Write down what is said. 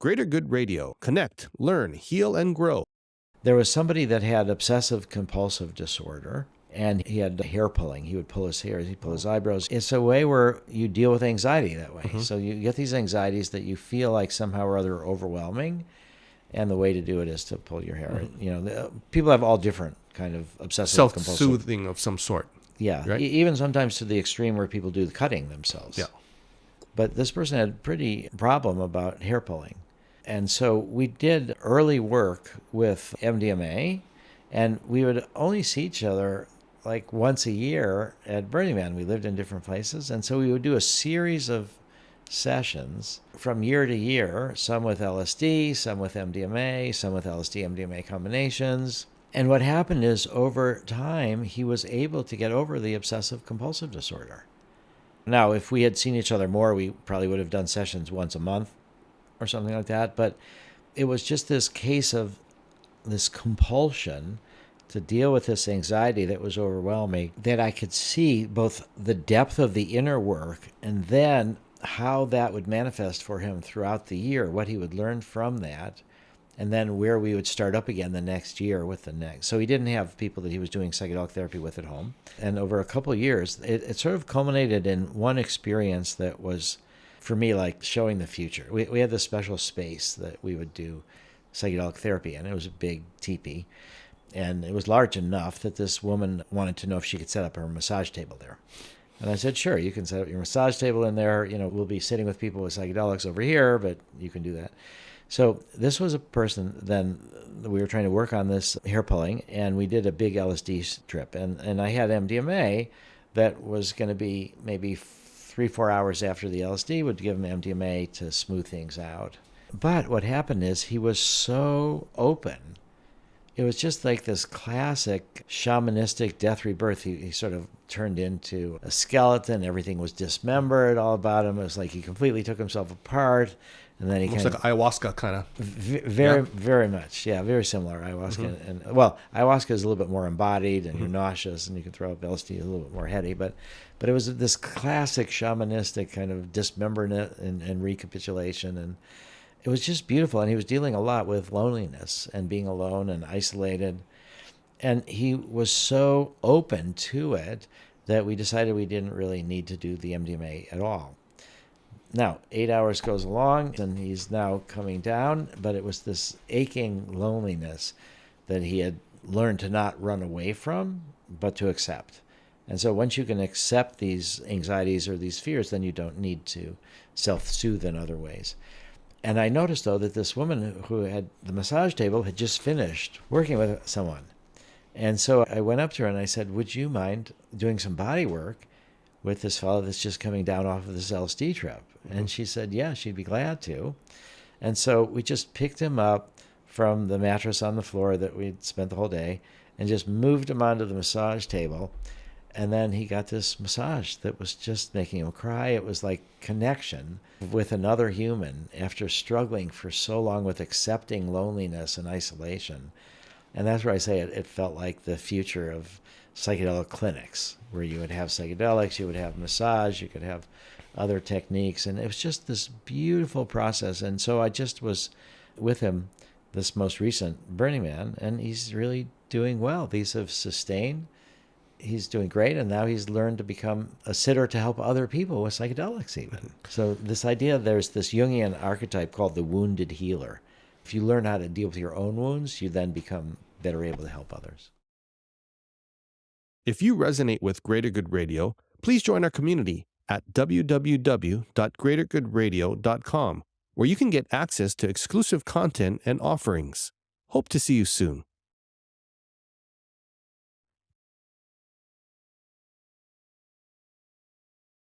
Greater Good Radio. Connect, learn, heal, and grow. There was somebody that had obsessive-compulsive disorder, and he had hair pulling. He would pull his hair, he'd pull his eyebrows. It's a way where you deal with anxiety that way. Mm-hmm. So you get these anxieties that you feel like somehow or other are overwhelming, and the way to do it is to pull your hair. Mm-hmm. You know, people have all different kind of obsessive-compulsive. Self-soothing of some sort. Yeah, right? Even sometimes to the extreme where people do the cutting themselves. Yeah. But this person had a pretty problem about hair pulling. And so we did early work with MDMA, and we would only see each other like once a year at Burning Man. We lived in different places, and so we would do a series of sessions from year to year, some with LSD, some with MDMA, some with LSD-MDMA combinations. And what happened is over time, he was able to get over the obsessive-compulsive disorder. Now, if we had seen each other more, we probably would have done sessions once a month or something like that. But it was just this case of this compulsion to deal with this anxiety that was overwhelming, that I could see both the depth of the inner work and then how that would manifest for him throughout the year, what he would learn from that, and then where we would start up again the next year with the next. So he didn't have people that he was doing psychedelic therapy with at home. And over a couple of years, it sort of culminated in one experience that was, for me, like showing the future. We had this special space that we would do psychedelic therapy in. It was a big teepee, and it was large enough that this woman wanted to know if she could set up her massage table there. And I said, sure, you can set up your massage table in there. You know, we'll be sitting with people with psychedelics over here, but you can do that. So this was a person then, we were trying to work on this hair pulling, and we did a big LSD trip. And I had MDMA that was going to be maybe 3-4 hours after the LSD, would give him MDMA to smooth things out. But what happened is he was so open. It was just like this classic shamanistic death rebirth. He sort of turned into a skeleton. Everything was dismembered all about him. It was like he completely took himself apart. And then he almost like ayahuasca kind of. Very much. Yeah, very similar ayahuasca. Mm-hmm. And well, ayahuasca is a little bit more embodied, and you're nauseous, and you can throw up. LSD is a little bit more heady, but it was this classic shamanistic kind of dismemberment and recapitulation, and it was just beautiful. And he was dealing a lot with loneliness and being alone and isolated, and he was so open to it that we decided we didn't really need to do the MDMA at all. Now, 8 hours goes along, and he's now coming down, but it was this aching loneliness that he had learned to not run away from, but to accept. And so once you can accept these anxieties or these fears, then you don't need to self-soothe in other ways. And I noticed, though, that this woman who had the massage table had just finished working with someone. And so I went up to her and I said, would you mind doing some body work with this fellow that's just coming down off of this LSD trip? And she said, yeah, she'd be glad to. And so we just picked him up from the mattress on the floor that we'd spent the whole day and just moved him onto the massage table. And then he got this massage that was just making him cry. It was like connection with another human after struggling for so long with accepting loneliness and isolation. And that's where I say it felt like the future of psychedelic clinics, where you would have psychedelics, you would have massage, you could have other techniques. And it was just this beautiful process. And so I just was with him this most recent Burning Man, and he's really doing well. These have sustained. He's doing great, and now he's learned to become a sitter to help other people with psychedelics even. So this idea, there's this Jungian archetype called the wounded healer. If you learn how to deal with your own wounds, you then become better able to help others. If you resonate with Greater Good Radio, please join our community at www.greatergoodradio.com, where you can get access to exclusive content and offerings. Hope to see you soon.